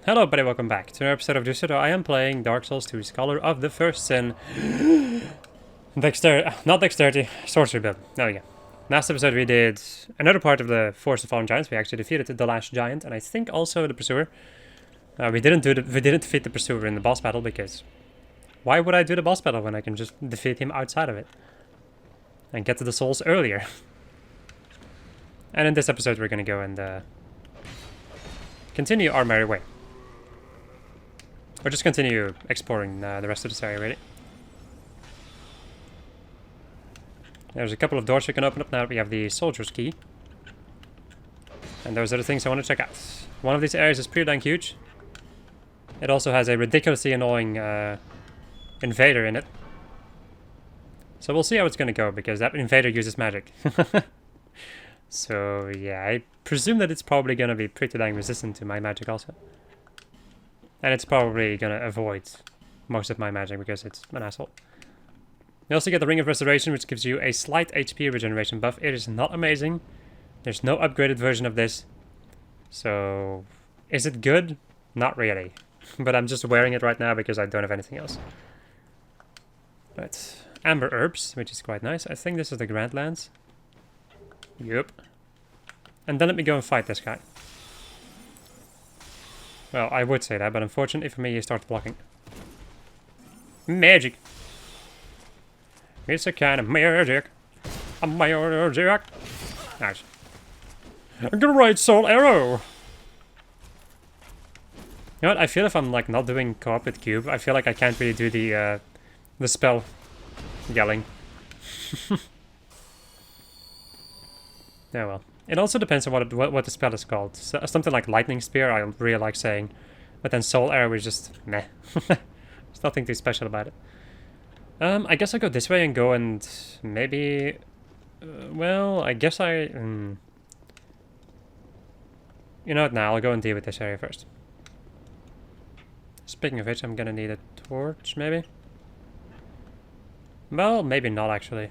Hello everybody, welcome back to another episode of Justo. I am playing Dark Souls 2 Scholar of the First Sin. Not Dexterity, Sorcery build. Oh yeah. Last episode we did another part of the Force of Fallen Giants. We actually defeated the last giant, and I think also the Pursuer. We didn't defeat the Pursuer in the boss battle, because why would I do the boss battle when I can just defeat him outside of it? And get to the souls earlier. And in this episode we're gonna go and continue our merry way. Or just continue exploring the rest of this area, really. There's a couple of doors we can open up now that we have the soldier's key. And those are the things I want to check out. One of these areas is pretty dang huge. It also has a ridiculously annoying invader in it. So we'll see how it's going to go, because that invader uses magic. So yeah, I presume that it's probably going to be pretty dang resistant to my magic also. And it's probably going to avoid most of my magic because it's an asshole. You also get the Ring of Restoration, which gives you a slight HP regeneration buff. It is not amazing. There's no upgraded version of this. So, is it good? Not really. But I'm just wearing it right now because I don't have anything else. Right. Amber Herbs, which is quite nice. I think this is the Grand Lands. Yup. And then let me go and fight this guy. Well, I would say that, but unfortunately for me, he starts blocking. Magic! It's a kind of magic. A magic. Nice. Great soul arrow! You know what, I feel if I'm like not doing co-op with Cube, I feel like I can't really do the spell yelling. Oh well. It also depends on what the spell is called. So, something like Lightning Spear I really like saying. But then Soul Arrow is just meh. There's nothing too special about it. I guess I'll go this way and go and maybe... well, I guess I... You know what, now I'll go and deal with this area first. Speaking of which, I'm gonna need a torch, maybe? Well, maybe not actually.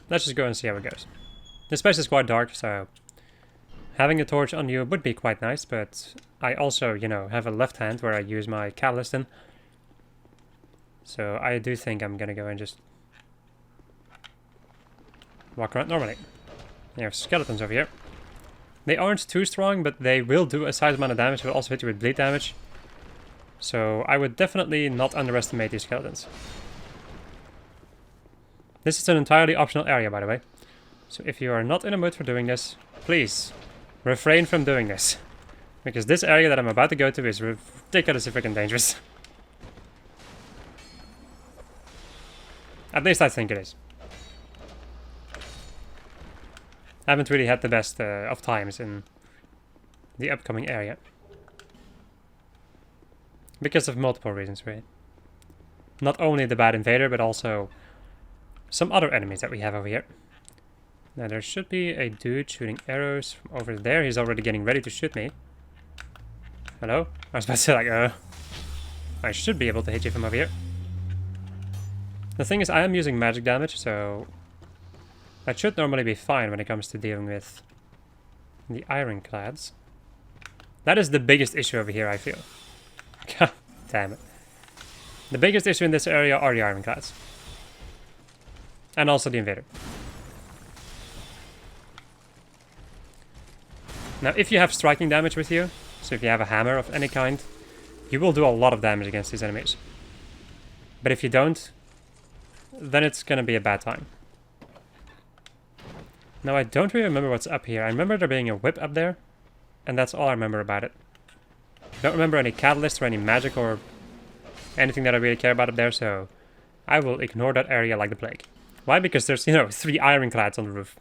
Let's just go and see how it goes. This place is quite dark, so having a torch on you would be quite nice, but I also, you know, have a left hand where I use my catalyst in. So I do think I'm gonna go and just walk around normally. There's skeletons over here. They aren't too strong, but they will do a sizable amount of damage. They'll also hit you with bleed damage. So I would definitely not underestimate these skeletons. This is an entirely optional area, by the way. So if you are not in a mood for doing this, please refrain from doing this. Because this area that I'm about to go to is ridiculously freaking dangerous. At least I think it is. I haven't really had the best of times in the upcoming area. Because of multiple reasons, really. Not only the bad invader, but also some other enemies that we have over here. Now there should be a dude shooting arrows from over there. He's already getting ready to shoot me. Hello? I was about to say like, I should be able to hit you from over here. The thing is, I am using magic damage, so that should normally be fine when it comes to dealing with the ironclads. That is the biggest issue over here, I feel. God damn it. The biggest issue in this area are the ironclads. And also the invader. Now, if you have striking damage with you, so if you have a hammer of any kind, you will do a lot of damage against these enemies. But if you don't, then it's gonna be a bad time. Now, I don't really remember what's up here. I remember there being a whip up there, and that's all I remember about it. I don't remember any catalyst or any magic or anything that I really care about up there, so I will ignore that area like the plague. Why? Because there's, you know, 3 ironclads on the roof.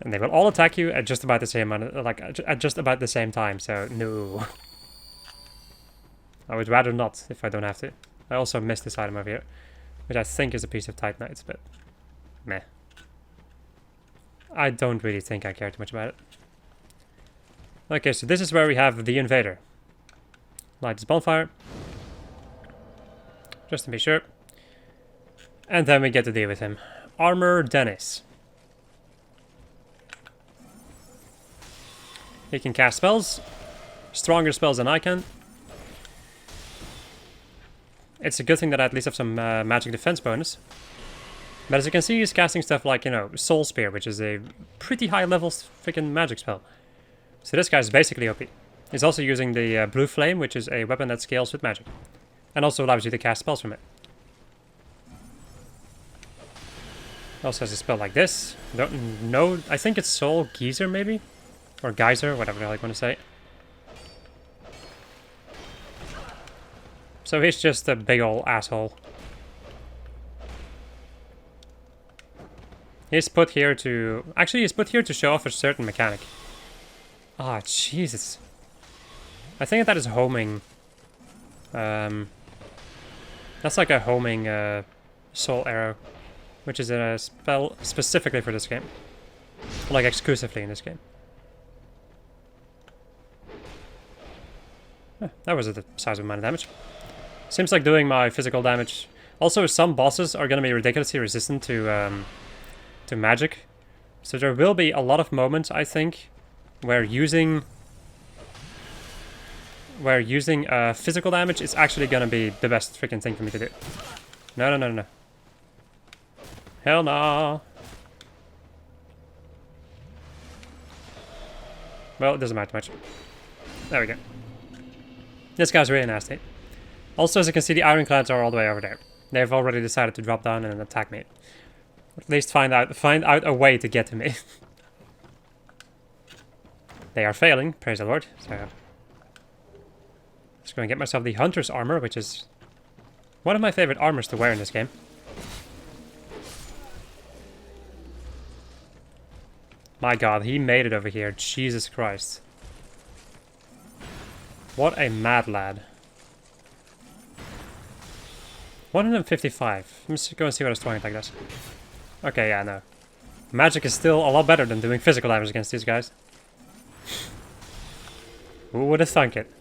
And they will all attack you at just about the same at just about the same time, so no. I would rather not if I don't have to. I also missed this item over here, which I think is a piece of Titanite, but meh. I don't really think I care too much about it. Okay, so this is where we have the invader. Light this bonfire. Just to be sure. And then we get to deal with him. Armor Dennis. He can cast spells. Stronger spells than I can. It's a good thing that I at least have some magic defense bonus. But as you can see, he's casting stuff like, you know, Soul Spear, which is a pretty high level freaking magic spell. So this guy's basically OP. He's also using the Blue Flame, which is a weapon that scales with magic. And also allows you to cast spells from it. Also has a spell like this. Don't know, I think it's Soul Geyser maybe? Or Geyser, whatever the hell you want to say. So he's just a big ol' asshole. He's put here to... Actually, he's put here to show off a certain mechanic. Ah, Jesus. I think that is homing. That's like a homing soul arrow. Which is a spell specifically for this game. Like, exclusively in this game. That was the size of amount of damage. Seems like doing my physical damage. Also, some bosses are going to be ridiculously resistant to magic. So there will be a lot of moments, I think, where using physical damage is actually going to be the best freaking thing for me to do. No, no, no, no. Hell no. Well, it doesn't matter much. There we go. This guy's really nasty. Also, as you can see, the ironclads are all the way over there. They've already decided to drop down and attack me. At least find out a way to get to me. They are failing, praise the Lord. So, just going to get myself the Hunter's Armor, which is one of my favorite armors to wear in this game. My god, he made it over here. Jesus Christ. What a mad lad. 155. Let's go and see what a strong attack does. Okay, yeah, no. Magic is still a lot better than doing physical damage against these guys. Who would have thunk it?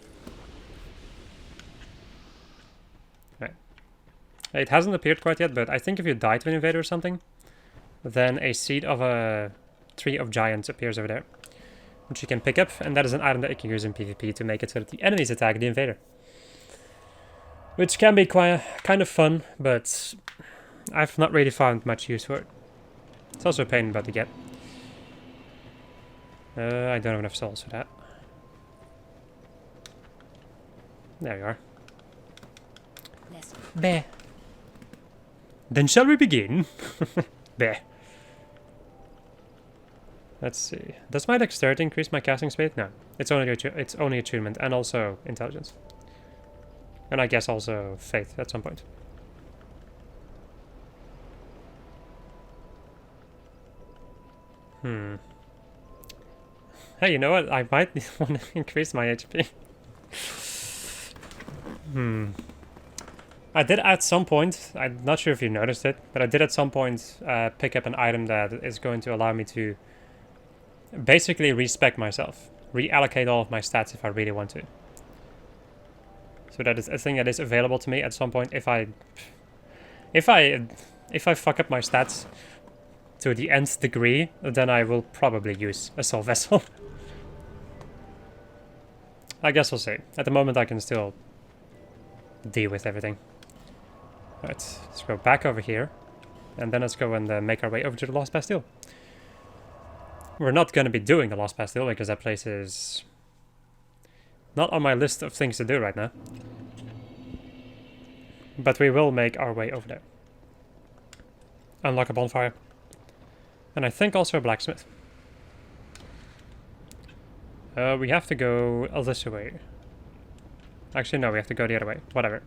Right. It hasn't appeared quite yet, but I think if you die to an invader or something, then a seed of a tree of giants appears over there, which you can pick up, and that is an item that you can use in PvP to make it so that the enemies attack the invader. Which can be quite kind of fun, but I've not really found much use for it. It's also a pain in the butt to get. I don't have enough souls for that. There you are. Bah. Then shall we begin? Bah. Let's see. Does my dexterity increase my casting speed? No. It's only attunement and also intelligence. And I guess also faith at some point. Hey, you know what? I might want to increase my HP. I did at some point, I'm not sure if you noticed it, but I did at some point pick up an item that is going to allow me to basically respec myself. Reallocate all of my stats if I really want to. So that is a thing that is available to me at some point if I fuck up my stats to the nth degree, then I will probably use a soul vessel. I guess we'll see. At the moment I can still deal with everything. Right, let's go back over here. And then let's go and make our way over to the Lost Bastille. We're not going to be doing the Lost Bastille because that place is not on my list of things to do right now. But we will make our way over there. Unlock a bonfire. And I think also a blacksmith. We have to go this way. Actually, no, we have to go the other way. Whatever.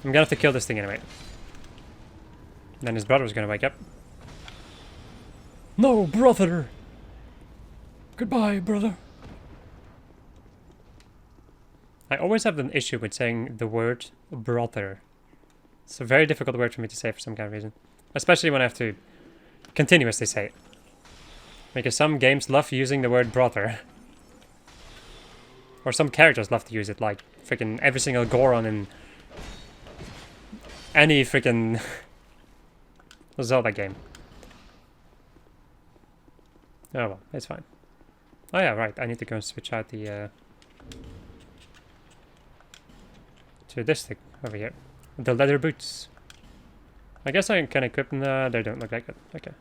I'm gonna have to kill this thing anyway. Then his brother's gonna wake up. No, brother! Goodbye, brother. I always have an issue with saying the word brother. It's a very difficult word for me to say for some kind of reason. Especially when I have to continuously say it. Because some games love using the word brother. Or some characters love to use it, like freaking every single Goron in any freaking Zelda game. Oh well, it's fine. Oh yeah, right. I need to go and switch out the to this thing over here. The leather boots. I guess I can equip them. They don't look like it. Okay.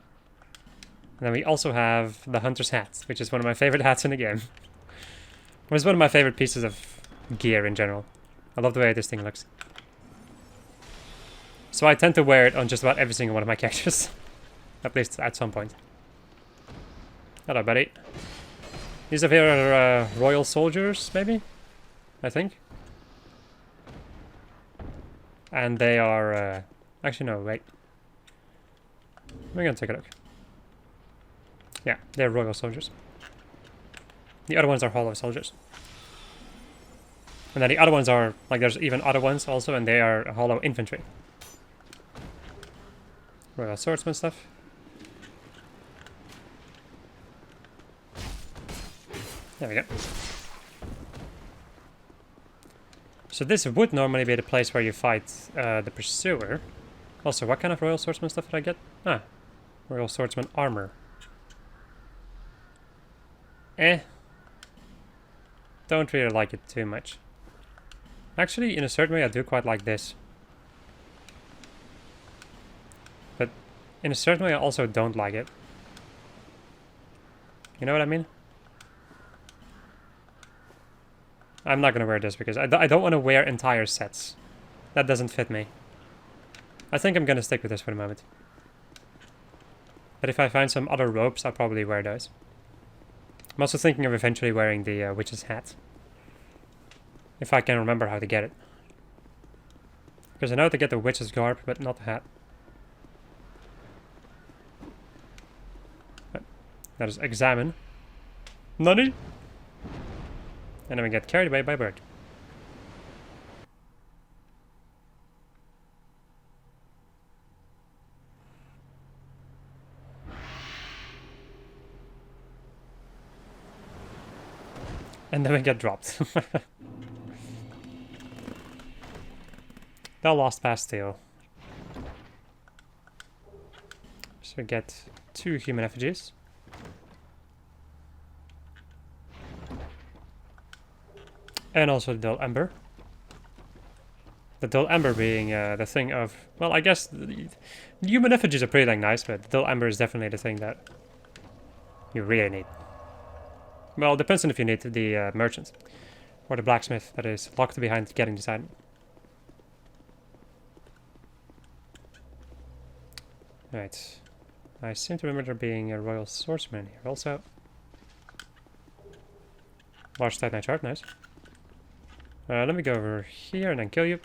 And then we also have the hunter's hat, which is one of my favorite hats in the game. It was one of my favorite pieces of gear in general. I love the way this thing looks. So I tend to wear it on just about every single one of my characters. At least at some point. Hello, buddy. These are here royal soldiers, maybe? I think. And they are... actually, no, wait. We're gonna take a look. Yeah, they're royal soldiers. The other ones are hollow soldiers. And then the other ones are... like, there's even other ones also, and they are hollow infantry. Royal swordsman stuff. There we go. So this would normally be the place where you fight the pursuer. Also, what kind of royal swordsman stuff did I get? Ah, royal swordsman armor. Don't really like it too much. Actually, in a certain way, I do quite like this. But in a certain way, I also don't like it. You know what I mean? I'm not gonna wear this because I don't want to wear entire sets. That doesn't fit me. I think I'm gonna stick with this for the moment. But if I find some other robes, I'll probably wear those. I'm also thinking of eventually wearing the witch's hat. If I can remember how to get it. Because I know how to get the witch's garb, but not the hat. Right. Let us examine. Nani? And then we get carried away by a bird. And then we get dropped. The Lost Bastille. So we get 2 human effigies. And also the dull ember. The dull ember being the thing of... well, I guess the human effigies are pretty like nice, but the dull ember is definitely the thing that you really need. Well, it depends on if you need the merchant. Or the blacksmith that is locked behind getting this item. Right. I seem to remember there being a royal swordsman here also. Large titanite shard, nice. Let me go over here and then kill you.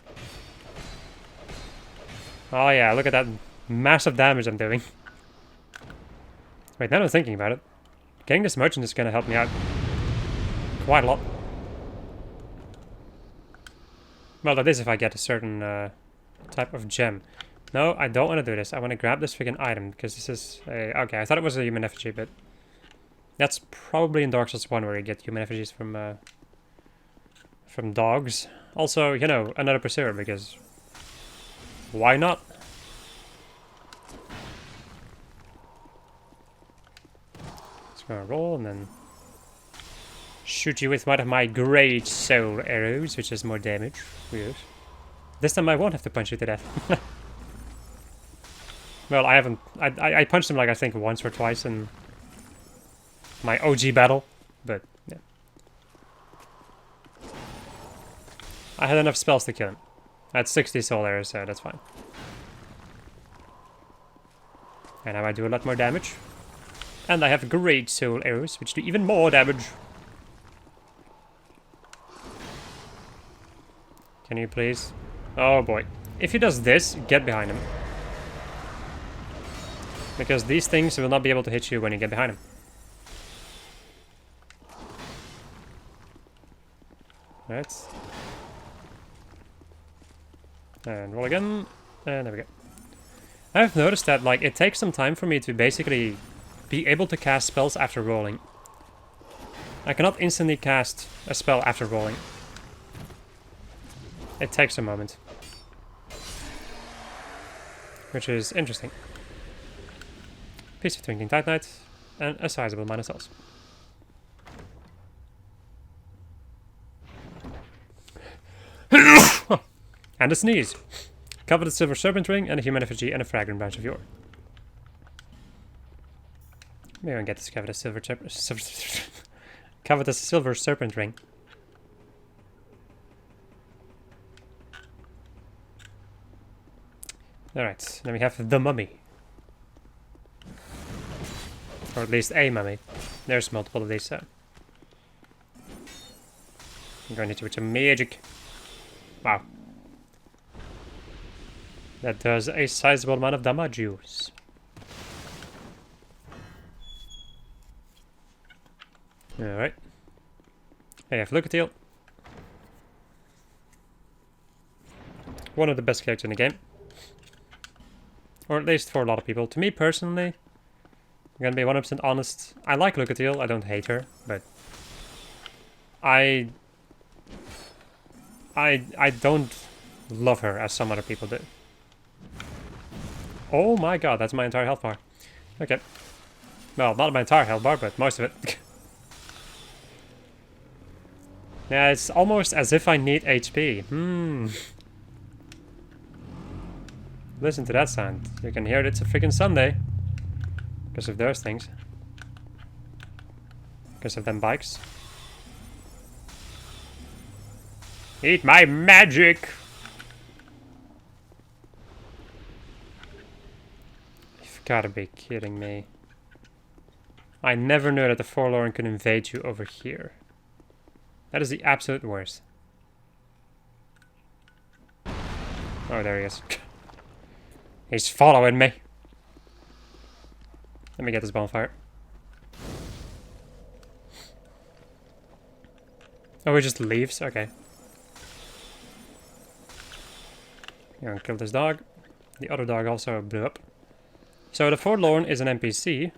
Oh yeah, look at that massive damage I'm doing. Wait, now I'm thinking about it. Getting this merchant is going to help me out quite a lot. Well, that is if I get a certain type of gem. No, I don't want to do this. I want to grab this freaking item, because this is a... okay, I thought it was a human effigy, but... that's probably in Dark Souls 1 where you get human effigies from dogs. Also, you know, another pursuer, because... why not? Just gonna roll and then... shoot you with one of my great soul arrows, which is more damage. Weird. This time I won't have to punch you to death. Well, I haven't... I punched him like I think once or twice in my OG battle, but yeah. I had enough spells to kill him. I had 60 soul arrows, so that's fine. And now I do a lot more damage. And I have great soul arrows, which do even more damage. Can you please? Oh boy. If he does this, get behind him. Because these things will not be able to hit you when you get behind him. Right. And roll again. And there we go. I've noticed that, like, it takes some time for me to basically be able to cast spells after rolling. I cannot instantly cast a spell after rolling. It takes a moment. Which is interesting. Piece of twinkling titanite and a sizable amount of cells. And a sneeze. Coveted silver serpent ring and a human effigy and a fragrant branch of yore. Maybe I can get this coveted silver coveted silver serpent ring. Alright, then we have the mummy. Or at least a mummy. There's multiple of these, so. I'm going to hit you with some magic. Wow. That does a sizable amount of damage use. Alright. I have Lucatiel. One of the best characters in the game. Or at least for a lot of people. To me personally, I'm gonna be 100% honest. I like Lucatiel, I don't hate her, but I don't love her as some other people do. Oh my god, that's my entire health bar. Okay. Well, not my entire health bar, but most of it. Yeah, it's almost as if I need HP. Listen to that sound. You can hear it, it's a freaking Sunday. Because of those things. Because of them bikes. Eat my magic! You've gotta be kidding me. I never knew that the Forlorn could invade you over here. That is the absolute worst. Oh, there he is. He's following me. Let me get this bonfire. Oh, he just leaves? Okay. I'm gonna kill this dog. The other dog also blew up. So the Forlorn is an NPC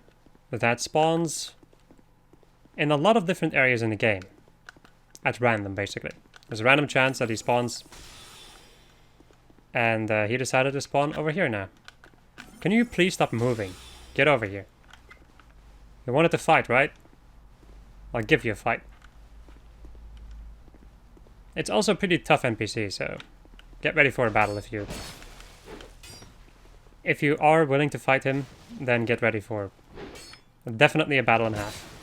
that spawns in a lot of different areas in the game. At random, basically. There's a random chance that he spawns. And he decided to spawn over here now. Can you please stop moving? Get over here. You wanted to fight, right? I'll give you a fight. It's also a pretty tough NPC, so get ready for a battle if you are willing to fight him, then get ready for definitely a battle and a half.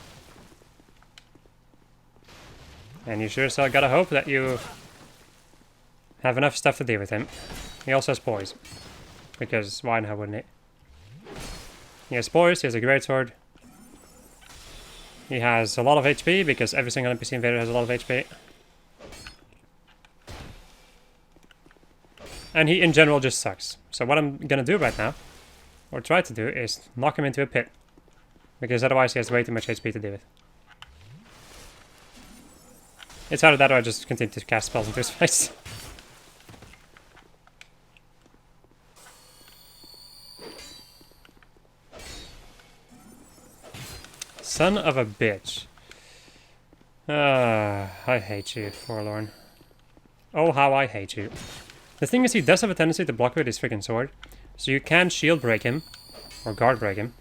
And you sure so gotta hope that you have enough stuff to deal with him. He also has poise. Because why now wouldn't he? He has poise, he has a greatsword. He has a lot of HP because every single NPC invader has a lot of HP. And he in general just sucks. So what I'm gonna do right now, or try to do, is knock him into a pit. Because otherwise he has way too much HP to deal with. It's either that or I just continue to cast spells into his face. Son of a bitch. I hate you, Forlorn. Oh, how I hate you. The thing is, he does have a tendency to block with his freaking sword. So you can shield break him. Or guard break him.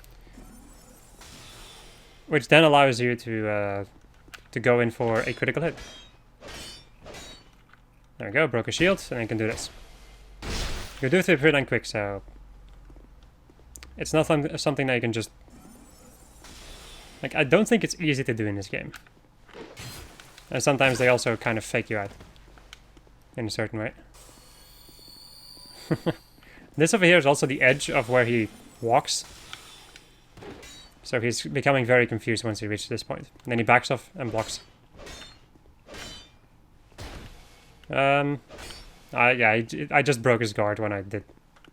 Which then allows you to go in for a critical hit. There we go, broke a shield, and you can do this. You do it pretty damn quick, so... It's not something that you can just... Like, I don't think it's easy to do in this game. And sometimes they also kind of fake you out. In a certain way. This over here is also the edge of where he walks. So he's becoming very confused once he reaches this point. And then he backs off and blocks. I just broke his guard when I did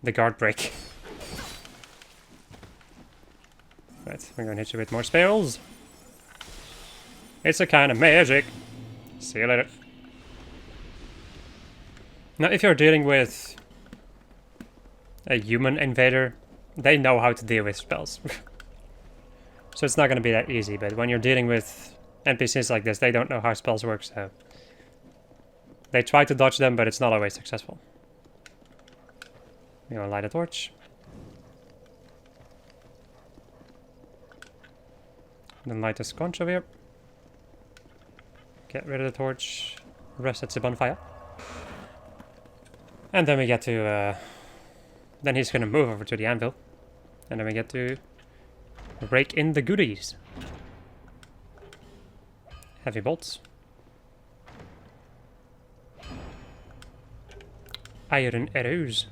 the guard break. Right, we're gonna hit you with more spells. It's a kind of magic. See you later. Now, if you're dealing with a human invader, they know how to deal with spells. So it's not going to be that easy, but when you're dealing with NPCs like this, they don't know how spells work, so... They try to dodge them, but it's not always successful. You want to light a torch. Then light a sconch over here. Get rid of the torch. Rest at the bonfire. And then we get to, then he's gonna move over to the anvil. And then we get to rake in the goodies. Heavy bolts. Iron arrows.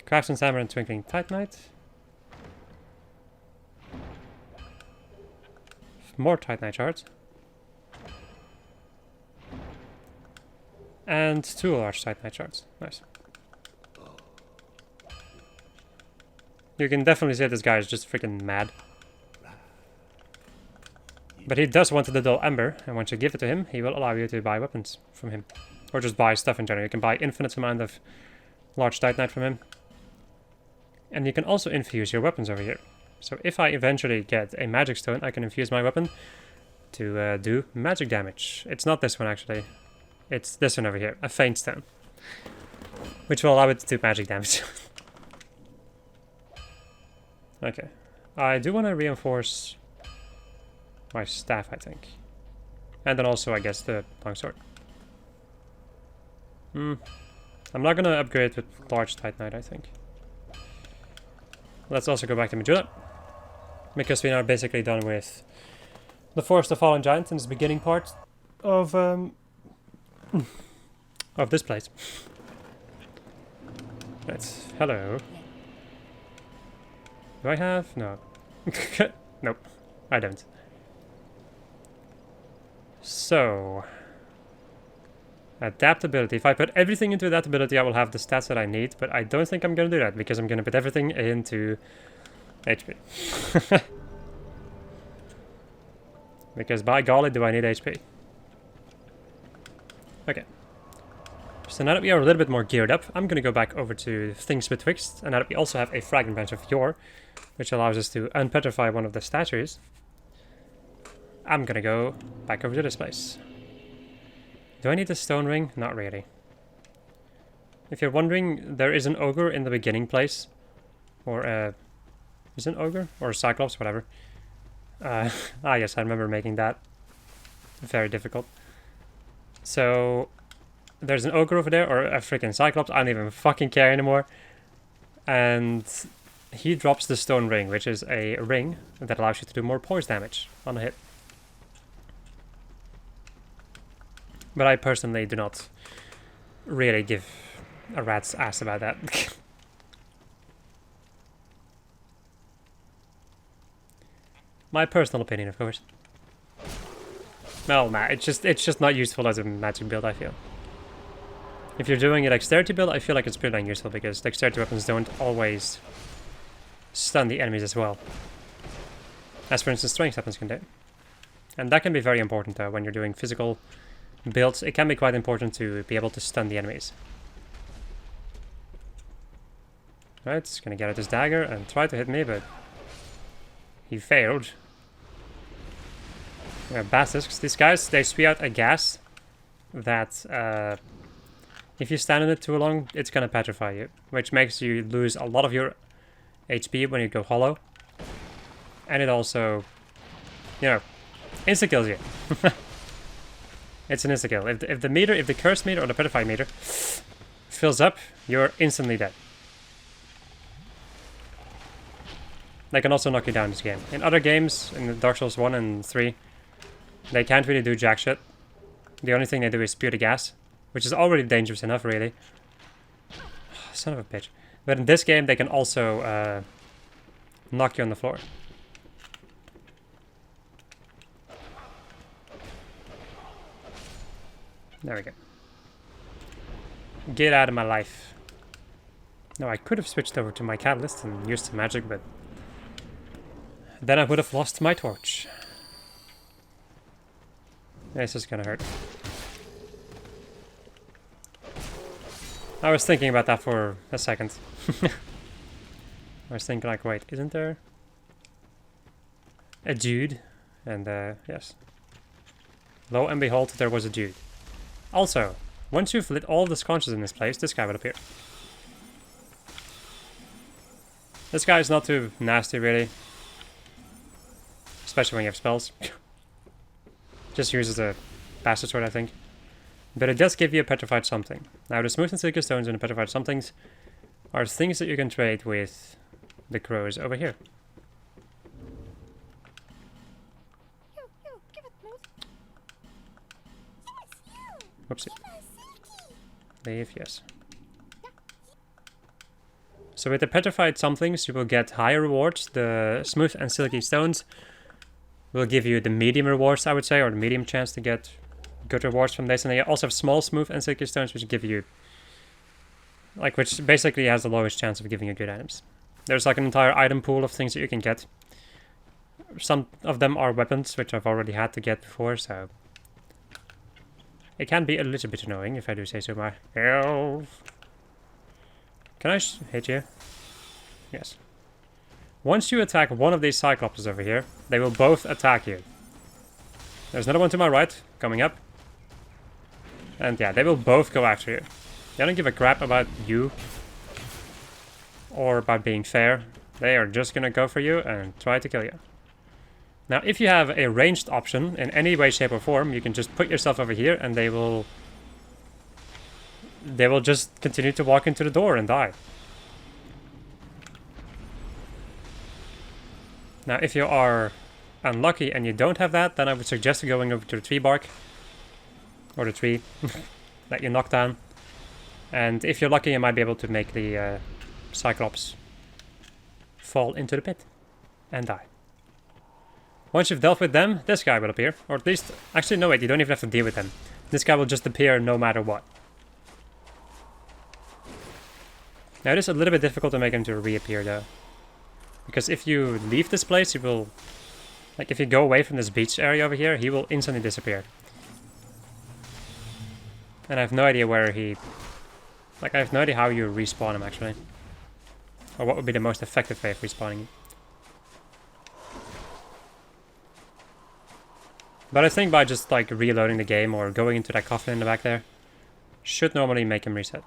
Craftsman's hammer and twinkling titanite. More titanite shards. And 2 large titanite shards. Nice. You can definitely say this guy is just freaking mad. But he does want the dull ember, and once you give it to him, he will allow you to buy weapons from him. Or just buy stuff in general. You can buy infinite amount of large titanite from him. And you can also infuse your weapons over here. So if I eventually get a magic stone, I can infuse my weapon to do magic damage. It's not this one actually. It's this one over here, a feint stone. Which will allow it to do magic damage. Okay. I do want to reinforce my staff, I think. And then also, I guess, the longsword. I'm not going to upgrade with large titanite, I think. Let's also go back to Majula. Because we are basically done with the Forest of Fallen Giants in this beginning part of this place. Right, hello. Do I have? No. Nope, I don't. So, adaptability. If I put everything into adaptability, I will have the stats that I need, but I don't think I'm going to do that, because I'm going to put everything into HP. Because by golly, do I need HP. Okay. So now that we are a little bit more geared up, I'm going to go back over to Things Betwixt, and now that we also have a Fragment Branch of Yore, which allows us to unpetrify one of the statues, I'm going to go back over to this place. Do I need a stone ring? Not really. If you're wondering, there is an ogre in the beginning place. Or is it an ogre? Or a cyclops, whatever. Yes, I remember making that very difficult. So, there's an ogre over there, or a freaking cyclops, I don't even fucking care anymore. And he drops the stone ring, which is a ring that allows you to do more poise damage on a hit. But I personally do not really give a rat's ass about that. My personal opinion, of course. Well, nah, it's just not useful as a magic build, I feel. If you're doing a dexterity build, I feel like it's pretty dang useful, because dexterity weapons don't always stun the enemies as well. As for instance, strength weapons can do. And that can be very important though, when you're doing physical builds. It can be quite important to be able to stun the enemies. Right, he's gonna get at his dagger and try to hit me, but he failed. Yeah, basilisks. These guys, they spew out a gas that if you stand in it too long, it's gonna petrify you, which makes you lose a lot of your HP when you go hollow. And it also, you know, insta-kills you. It's an insta-kill. If the curse meter or the petrify meter fills up, you're instantly dead. They can also knock you down in this game. In other games, in Dark Souls 1 and 3, they can't really do jack shit. The only thing they do is spew the gas, which is already dangerous enough, really. Son of a bitch. But in this game, they can also knock you on the floor. There we go. Get out of my life. No, I could have switched over to my catalyst and used some magic, but then I would have lost my torch. This is gonna hurt. I was thinking about that for a second. I was thinking like, wait, isn't there a dude? And yes. Lo and behold, there was a dude. Also, once you've lit all the sconces in this place, this guy will appear. This guy is not too nasty, really. Especially when you have spells. Just uses a bastard sword, I think. But it does give you a petrified something. Now, the smooth and silky stones and the petrified somethings are things that you can trade with the crows over here. Whoopsie. Leave, yes. So with the petrified somethings, you will get higher rewards. The smooth and silky stones will give you the medium rewards, I would say, or the medium chance to get good rewards from this. And they also have small, smooth, and silky stones, which give you, like, which basically has the lowest chance of giving you good items. There's like an entire item pool of things that you can get. Some of them are weapons, which I've already had to get before, so it can be a little bit annoying, if I do say so myself. Can I hit you? Yes. Once you attack one of these cyclopses over here, they will both attack you. There's another one to my right, coming up. And yeah, they will both go after you. They don't give a crap about you or about being fair. They are just gonna go for you and try to kill you. Now, if you have a ranged option in any way, shape, or form, you can just put yourself over here and they will just continue to walk into the door and die. Now, if you are unlucky and you don't have that, then I would suggest going over to the tree bark. Or the tree that you knock down. And if you're lucky, you might be able to make the Cyclops fall into the pit and die. Once you've dealt with them, this guy will appear. Or at least, actually no wait, you don't even have to deal with them. This guy will just appear no matter what. Now it is a little bit difficult to make him to reappear though. Because if you leave this place, he will... Like if you go away from this beach area over here, he will instantly disappear. And I have no idea where he... Like I have no idea how you respawn him actually. Or what would be the most effective way of respawning him. But I think by just like reloading the game or going into that coffin in the back there, should normally make him reset.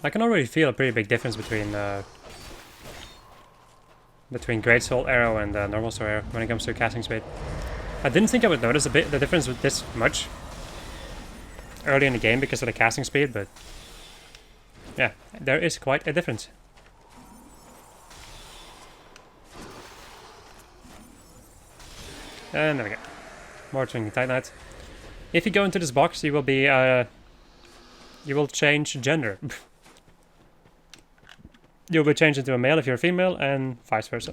I can already feel a pretty big difference between Great Soul Arrow and Normal Soul Arrow when it comes to casting speed. I didn't think I would notice the difference with this much early in the game because of the casting speed, but yeah, there is quite a difference. And there we go. More Twinkling Titanite. If you go into this box, you will be you will change gender. You'll be changed into a male if you're a female, and vice versa.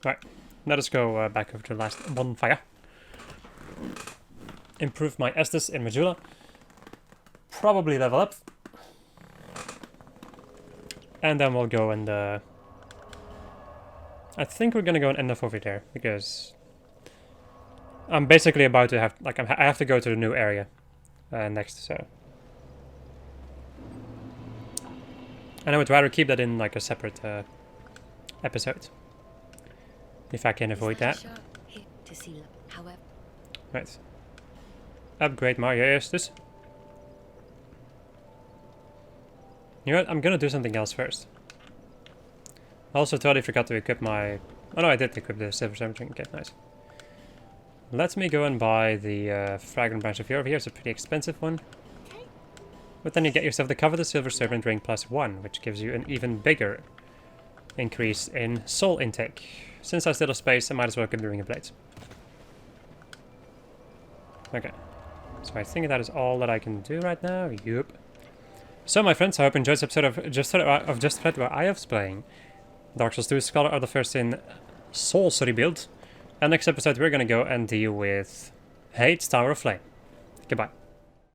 Right, let us go back over to the last bonfire. Improve my Estus in Majula. Probably level up. And then we'll go and... I think we're gonna go and end off over there, because... I'm basically about to have... Like, I have to go to the new area next, so... And I would rather keep that in like a separate episode. If I can avoid that. Right. Upgrade my Estus. You know what? I'm gonna do something else first. I also totally forgot to equip my... Oh no, I did equip the Silver Serpent Ring. Okay, nice. Let me go and buy the Fragrant Branch of Yore. Over here it's a pretty expensive one. But then you get yourself the coveted Silver Serpent Ring +1, which gives you an even bigger increase in soul intake. Since I still have space, I might as well keep the Ring of Blades. Okay. So I think that is all that I can do right now. Yup. So my friends, I hope you enjoyed this episode of Just Fred where I was playing Dark Souls 2 Scholar of the First in Sorcery build. And next episode we're gonna go and deal with Hade's Tower of Flame. Goodbye.